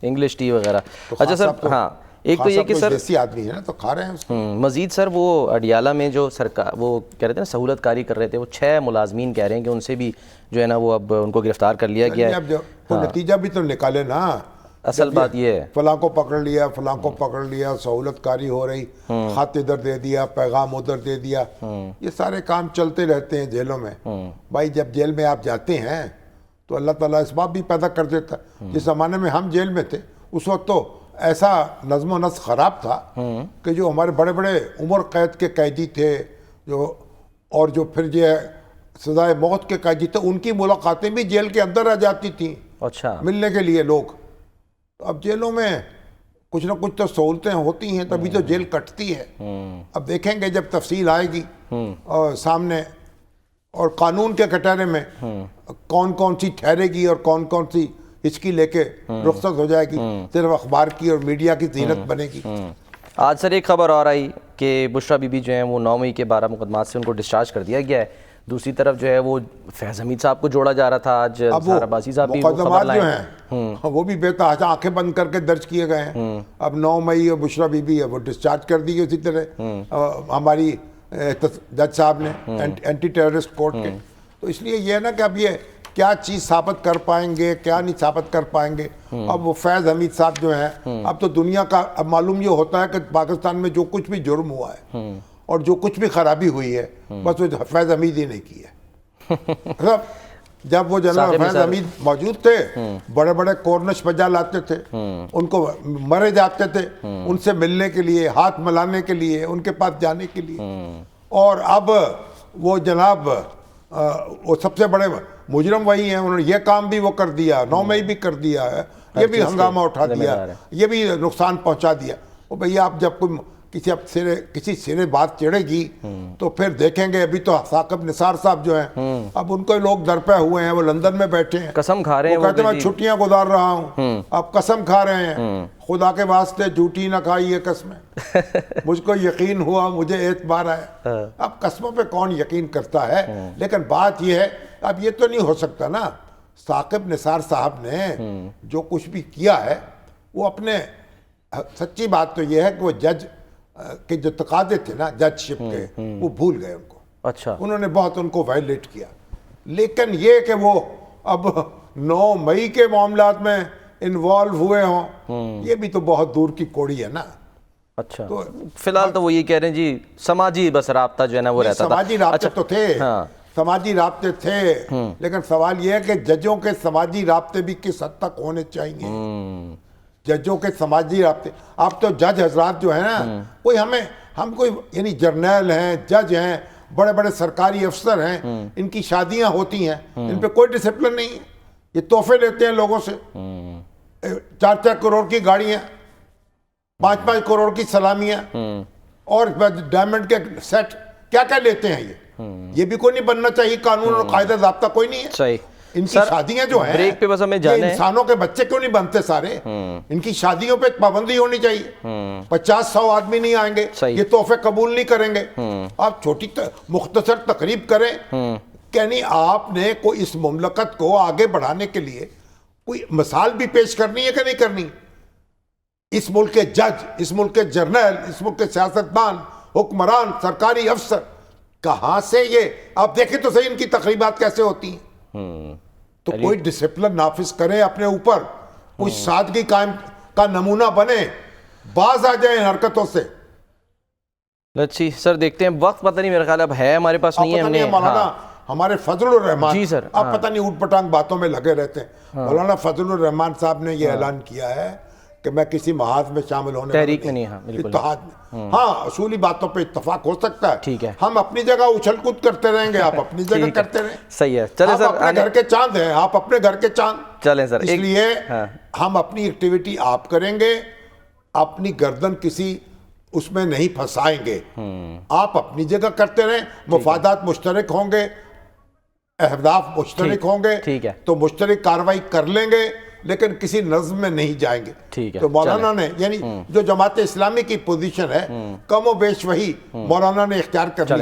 English T وغیرہ. اچھا سر, ہاں ایک تو یہ کہ سر دیسی آدمی ہے نا تو کھا رہے ہیں اس کو. مزید سر وہ اڈیالہ میں جو سرکار وہ کہہ رہے تھے نا سہولت کاری کر رہے تھے, وہ 6 ملازمین کہہ رہے ہیں کہ ان سے بھی جو ہے نا وہ اب ان کو گرفتار کر لیا گیا ہے. اب جو نتیجہ بھی تو نکالے نا, اصل بات یہ ہے فلاں کو پکڑ لیا, فلاں کو پکڑ لیا, سہولت کاری ہو رہی, خط ادھر دے دیا, پیغام ادھر دے دیا, یہ سارے کام چلتے رہتے ہیں جیلوں میں. بھائی جب جیل میں آپ جاتے ہیں تو اللہ تعالیٰ اسباب بھی پیدا کر دیتا ہے. جس زمانے میں ہم جیل میں تھے اس وقت تو ایسا نظم و نسق خراب تھا کہ جو ہمارے بڑے بڑے عمر قید کے قیدی تھے اور جو پھر جو سزائے موت کے قیدی تھے, ان کی ملاقاتیں بھی جیل کے اندر آ جاتی تھیں اچھا ملنے کے لیے لوگ. تو اب جیلوں میں کچھ نہ کچھ تو سہولتیں ہوتی ہیں, تبھی تو جیل کٹتی ہے. اب دیکھیں گے جب تفصیل آئے گی اور سامنے, اور قانون کے کٹہرے میں کون کون سی ٹھہرے گی اور کون کون سی ہچکی لے کے رخصت ہو جائے گی, صرف اخبار کی اور میڈیا کی زینت بنے گی. آج سر ایک خبر اور آئی کہ بشریٰ بی بی جو ہیں وہ 9 مئی کے 12 مقدمات سے ان کو ڈسچارج کر دیا گیا ہے. دوسری طرف جو ہے وہ فیض حمید صاحب کو جوڑا جا رہا تھا, آج زہرا عباسی صاحب بھی مقدمات جو ہیں وہ بھی بے تحاشا آنکھیں بند کر کے درج کیے گئے ہیں. اب 9 مئی اور بشریٰ بی بی ہے وہ ڈسچارج کر دی گئی اسی طرح ہماری جج صاحب نے اینٹی ٹیررسٹ کورٹ کے. تو اس لیے یہ ہے نا کہ اب یہ کیا چیز ثابت کر پائیں گے, کیا نہیں ثابت کر پائیں گے. اب وہ فیض حمید صاحب جو ہیں, اب تو دنیا کا اب معلوم یہ ہوتا ہے کہ پاکستان میں جو کچھ بھی جرم ہوا ہے اور جو کچھ بھی خرابی ہوئی ہے بس وہ فیض حمید ہی نہیں کی ہے. جب وہ جناب فیض حمید موجود تھے, بڑے بڑے کورنش بجا لاتے تھے, ان کو مرے جاتے تھے ان سے ملنے کے لیے, ہاتھ ملانے کے لیے, ان کے پاس جانے کے لیے. اور اب وہ جناب وہ سب سے بڑے مجرم وہی ہیں, انہوں نے یہ کام بھی وہ کر دیا, 9 مئی بھی کر دیا ہے, یہ بھی ہنگامہ اٹھا دیا, یہ بھی نقصان پہنچا دیا. وہ بھئی آپ جب کوئی کسی سرے بات چڑھے گی تو پھر دیکھیں گے. ابھی تو ثاقب نثار صاحب جو ہیں, اب ان کو لوگ درپے ہوئے ہیں, وہ لندن میں بیٹھے ہیں, قسم کھا رہے ہیں, وہ کہتے ہیں میں چھٹیاں گزار رہا ہوں. اب قسم کھا رہے ہیں, خدا کے واسطے جھوٹی نہ کھائیے قسمیں. مجھ کو یقین ہوا, مجھے اعتبار ہے. اب قسموں پہ کون یقین کرتا ہے, لیکن بات یہ ہے اب یہ تو نہیں ہو سکتا نا. ثاقب نثار صاحب نے جو کچھ بھی کیا ہے وہ اپنے, سچی بات تو یہ ہے کہ وہ جج کہ جو تقاضے تھے نا جج شپ کے, وہ بھول گئے ان کو. اچھا انہوں نے بہت ان کو وائلیٹ کیا. لیکن یہ کہ وہ اب 9 مئی کے معاملات میں انوالو ہوئے ہوں, یہ بھی تو بہت دور کی کوڑی ہے نا. اچھا تو فی الحال تو وہ یہ کہہ رہے ہیں جی سماجی بس رابطہ جو ہے نا وہ رہتا تھا. سماجی رابطے تو تھے, سماجی رابطے تھے, لیکن سوال یہ ہے کہ ججوں کے سماجی رابطے بھی کس حد تک ہونے چاہیے. ججوں کے سماجی رابطے, آپ تو جج حضرات جو ہیں نا, کوئی ہم کوئی یعنی جرنیل ہیں, جج ہیں, بڑے بڑے سرکاری افسر ہیں, ان کی شادیاں ہوتی ہیں, ان پہ کوئی ڈسپلن نہیں ہے. یہ تحفے لیتے ہیں لوگوں سے, 4 کروڑ کی گاڑیاں, 5 کروڑ کی سلامیاں, اور ڈائمنڈ کے سیٹ, کیا کیا لیتے ہیں یہ بھی کوئی نہیں بننا چاہیے. قانون اور قاعدہ ضابطہ کوئی نہیں ہے. صحیح. ان کی شادیاں جو ہیں, بریک پہ بس ہمیں جانا ہے, انسانوں کے بچے کیوں نہیں بنتے سارے. ان کی شادیوں پہ پابندی ہونی چاہیے. 50-100 آدمی نہیں آئیں گے, یہ تحفے قبول نہیں کریں گے. آپ چھوٹی مختصر تقریب کریں, یعنی آپ نے کوئی اس مملکت کو آگے بڑھانے کے لیے کوئی مثال بھی پیش کرنی ہے کہ نہیں کرنی. اس ملک کے جج, اس ملک کے جرنیل, اس ملک کے سیاستدان, حکمران, سرکاری افسر, کہاں سے یہ آپ دیکھیں تو صحیح ان کی تقریبات کیسے ہوتی ہیں. تو کوئی ڈسپلن نافذ کرے اپنے اوپر, کوئی سادگی قائم کا نمونہ بنے, باز آ جائیں حرکتوں سے. اچھی سر دیکھتے ہیں, وقت پتہ نہیں میرا خیال اب ہے ہمارے پاس نہیں ہے. ہم نے مولانا ہمارے فضل الرحمان, جی سر, آپ پتہ نہیں اوٹ پٹانگ باتوں میں لگے رہتے ہیں. مولانا فضل الرحمان صاحب نے یہ اعلان کیا ہے کہ میں کسی محاذ میں شامل ہونے تحریک میں نہیں, اتحاد میں. ہاں اصولی باتوں پہ اتفاق ہو سکتا ہے, ٹھیک ہے, ہم اپنی جگہ اچھل کود کرتے رہیں گے, آپ اپنی جگہ کرتے رہیں. صحیح ہے, چلیں سر. اپنے گھر کے چاند ہیں, آپ اپنے گھر کے چاند. چلیں سر, اس لیے ہم اپنی ایکٹیویٹی آپ کریں گے, اپنی گردن کسی اس میں نہیں پھنسائیں گے. آپ اپنی جگہ کرتے رہیں, مفادات مشترک ہوں گے, اہداف مشترک ہوں گے, تو مشترک کارروائی کر لیں گے, لیکن کسی نظم میں نہیں جائیں گے. تو مولانا نے یعنی جو جماعت اسلامی کی پوزیشن ہے کم و بیش وہی مولانا نے اختیار کر لی.